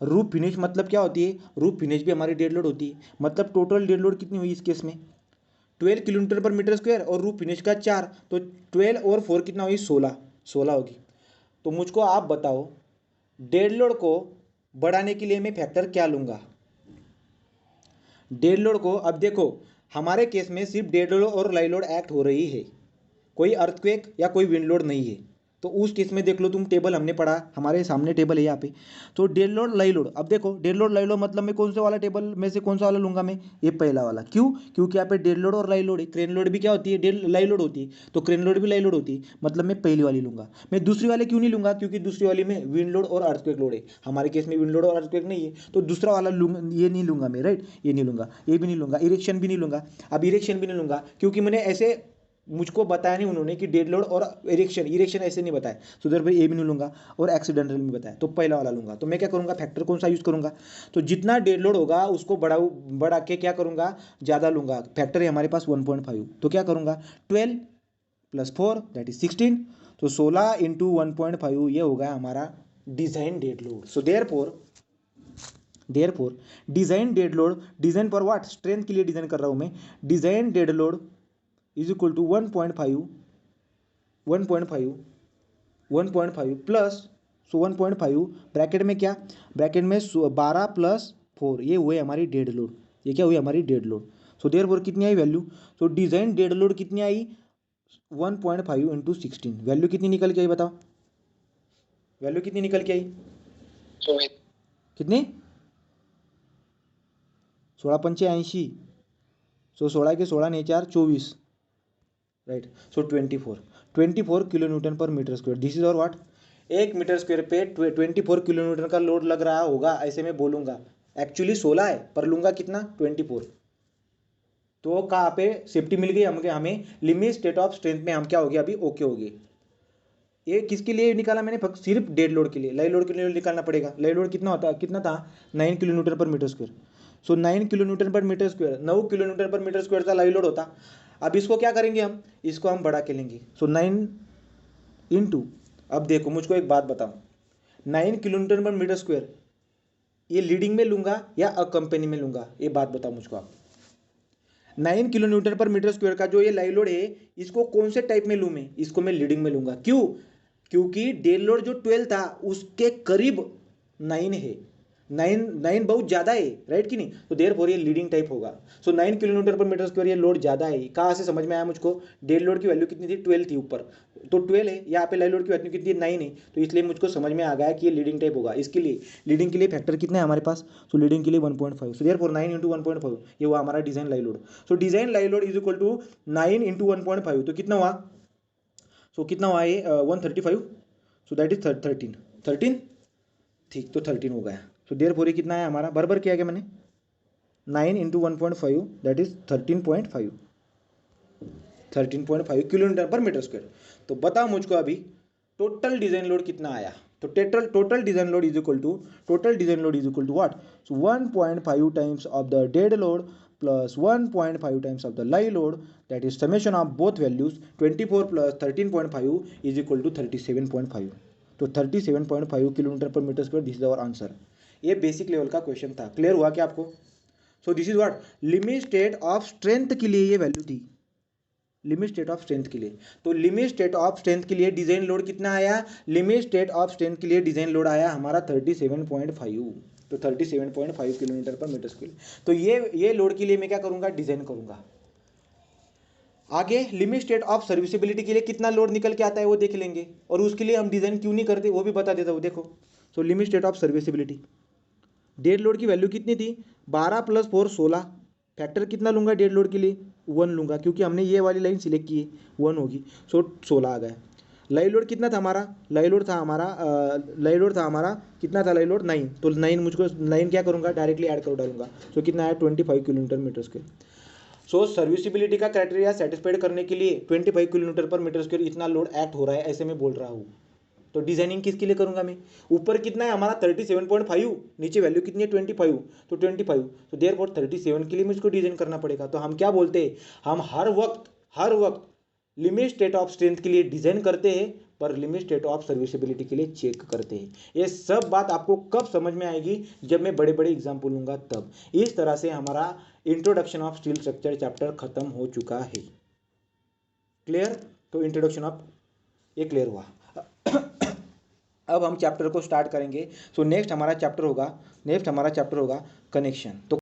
रूफ फिनिश मतलब क्या होती है, रूफ फिनिश भी हमारी डेड लोड होती है, मतलब टोटल डेड लोड कितनी हुई इस केस में, 12 किलो न्यूटन पर मीटर स्क्वायर और रूफ फिनिश का 4, तो 12 और 4 कितना हुई, 16 होगी। तो मुझको आप बताओ डेड लोड को बढ़ाने के लिए मैं फैक्टर क्या लूंगा, डेड लोड को। अब देखो हमारे केस में सिर्फ डेड लोड और लाई लोड एक्ट हो रही है, कोई अर्थक्वेक या कोई विंड लोड नहीं है। तो उस केस में देख लो तुम, टेबल हमने पढ़ा, हमारे सामने टेबल है यहाँ पे। तो डेड लोड लाई लोड, अब देखो डेड लोड लाई लोड मतलब मैं कौन से वाला टेबल में से कौन सा वाला लूंगा मैं, ये पहला वाला। क्यों, क्योंकि यहाँ पे डेड लोड और लाई लोड है। क्रेन लोड भी क्या होती है, डेड लाई लोड होती है, तो क्रेन लोड भी लाई लोड होती है, मतलब मैं पहली वाली लूंगा। मैं दूसरी वाले क्यों नहीं लूंगा, क्योंकि दूसरी वाली में विंड लोड और अर्थक्वेक लोड है, हमारे केस में विंड लोड और अर्थक्वेक नहीं है, तो दूसरा वाला लूंगा, ये नहीं लूंगा मैं, राइट, ये नहीं लूंगा, ये भी नहीं लूंगा, इरेक्शन भी नहीं लूंगा। अब इरेक्शन भी नहीं लूंगा क्योंकि मैंने ऐसे, मुझको बताया नहीं उन्होंने कि डेड लोड और इरेक्शन ऐसे नहीं बताया, तो उधर भाई ए भी नहीं लूंगा, और एक्सीडेंटल में बताया, तो पहला वाला लूंगा। तो मैं क्या करूंगा, फैक्टर कौन सा यूज करूंगा, तो जितना डेड लोड होगा उसको बढ़ा के क्या करूंगा, ज़्यादा लूंगा। फैक्टर है हमारे पास 1.5, तो क्या करूंगा 12 + 4 दैट इज 16, तो 16 × 1.5 ये होगा हमारा design dead load. So therefore design dead load, design पर व्हाट, स्ट्रेंथ के लिए डिजाइन कर रहा हूं मैं, design dead load is equal to 1.5 plus, so 1.5 bracket में क्या, ब्रैकेट में 12 + 4, ये हुए हमारी डेड लोड, ये क्या हुई हमारी डेड लोड। सो देयरफॉर कितनी आई वैल्यू, तो डिजाइन डेड लोड कितनी आई 1.5 × 16, वैल्यू कितनी निकल के आई बताओ, वैल्यू कितनी निकल के आई, कितनी, 16×5 = 80, सो 16 के 16 ने 4 24, राइट। सो 24 किलो न्यूटन पर मीटर स्क्वायर, दिस इज और व्हाट, 1 मीटर स्क्वायर पे 24 किलो न्यूटन का लोड लग रहा होगा, ऐसे मैं बोलूंगा। एक्चुअली 16 है पर लूंगा कितना 24, तो कहाँ पे सेफ्टी मिल गई हमें लिमिट स्टेट ऑफ स्ट्रेंथ में हम क्या हो गया अभी, ओके हो गए। ये किसके लिए निकाला मैंने, सिर्फ डेड लोड के लिए, लाई लोड के लिए निकालना पड़ेगा। लाई लोड कितना था 9 किलो न्यूटन पर मीटर स्क्वायर। सो 9 किलो न्यूटन पर मीटर स्क्वायर, 9 किलो न्यूटन पर मीटर स्क्वायर का लाई लोड होता। अब इसको क्या करेंगे हम, इसको हम बढ़ा के लेंगे। सो 9 × अब देखो मुझको एक बात बताओ, 9 किलो न्यूटन पर मीटर स्क्वायर ये लीडिंग में लूंगा या अकम्पनी में लूंगा, ये बात बताओ मुझको आप। 9 किलो न्यूटन पर मीटर स्क्वायर का जो ये लाइव लोड है, इसको कौन से टाइप में लूँ मैं, इसको मैं लीडिंग में लूंगा। क्यों, क्योंकि डेड लोड जो 12 था उसके करीब 9 है, 9 बहुत ज़्यादा है, राइट कि नहीं, तो देयरफॉर ये लीडिंग टाइप होगा। सो 9 किलो न्यूटन पर मीटर स्क्वायर ये लोड ज़्यादा है। कहाँ से समझ में आया मुझको, डेड लोड की वैल्यू कितनी थी 12 थी ऊपर, तो 12 है, यहाँ पे लाइव लोड की वैल्यू कितनी है 9 है, तो इसलिए मुझको समझ में आ गया कि ये लीडिंग टाइप होगा। इसके लिए लीडिंग के लिए फैक्टर कितना है हमारे पास, तो लीडिंग के लिए 1.5, सो देयरफॉर 9 × 1.5 ये हुआ हमारा design live load. So design live load is equal to 9 × 1.5, तो कितना हुआ, सो कितना हुआ ये 135, सो दैट इज 13, ठीक, तो 13 हो गया। सो देयरफॉर ये कितना है हमारा, बराबर किया गया मैंने 9 × 1.5 दैट इज 13.5 किलो न्यूटन पर मीटर स्क्वायर। तो बताओ मुझको अभी टोटल डिजाइन लोड कितना आया, तो total design load is equal to what? So 1.5 times of the dead load plus 1.5 times of the live load, that is summation of both values 24 plus 13.5 is equal to 37.5. तो 37.5 kilometre per metre square, this is our answer. ये basic level का question था. Clear हुआ क्या आपको? So this is what, limit state of strength के लिए ये वैल्यू थी, लिमिट स्टेट ऑफ स्ट्रेंथ के लिए. तो लिमिट स्टेट ऑफ स्ट्रेंथ के लिए डिजाइन लोड कितना आया? लिमिट स्टेट ऑफ स्ट्रेंथ के लिए डिजाइन लोड आया हमारा 37.5. तो 37.5 किलोमीटर पर मीटर स्क्वायर. तो ये लोड के लिए मैं क्या करूंगा? डिजाइन करूंगा. आगे लिमिट स्टेट ऑफ सर्विसिबिलिटी के लिए कितना लोड निकल के आता है वो देख लेंगे, और उसके लिए हम डिजाइन क्यों नहीं करते वो भी बता देता हूँ. देखो, so limit state of serviceability, dead load की वैल्यू कितनी थी? 12 प्लस 4 16. फैक्टर कितना लूंगा डेड लोड के लिए? 1 लूंगा, क्योंकि हमने ये वाली लाइन सिलेक्ट की है, 1 होगी. सो 16 आ गया. लाइव लोड कितना था हमारा? लाइव लोड था हमारा कितना था? Live load 9. तो 9 मुझको 9 क्या करूंगा? डायरेक्टली ऐड कर डालूंगा. सो कितना है? 25 किलोमीटर मीटर स्क्वायर. सो सर्विसिबिलिटी का क्राइटेरिया सेटिस्फाइड करने के लिए 25 किलोमीटर पर मीटर स्क्वायर इतना लोड एक्ट हो रहा है, ऐसे मैं बोल रहा हूँ. तो डिजाइनिंग किसके लिए करूंगा मैं? ऊपर कितना है हमारा? 37.5, नीचे वैल्यू कितनी है? 25. तो 25, तो देयरफॉर 37 के लिए मुझको डिजाइन करना पड़ेगा. तो हम क्या बोलते हैं? हम हर वक्त लिमिट स्टेट ऑफ स्ट्रेंथ के लिए डिजाइन करते हैं, पर लिमिट स्टेट ऑफ सर्विसिबिलिटी के लिए चेक करते हैं. ये सब बात आपको कब समझ में आएगी? जब मैं बड़े बड़े एग्जाम्पल लूंगा तब. इस तरह से हमारा introduction of steel structure chapter खत्म हो चुका है. क्लियर? तो इंट्रोडक्शन ऑफ ये क्लियर हुआ. अब हम चैप्टर को स्टार्ट करेंगे. सो नेक्स्ट हमारा चैप्टर होगा कनेक्शन. तो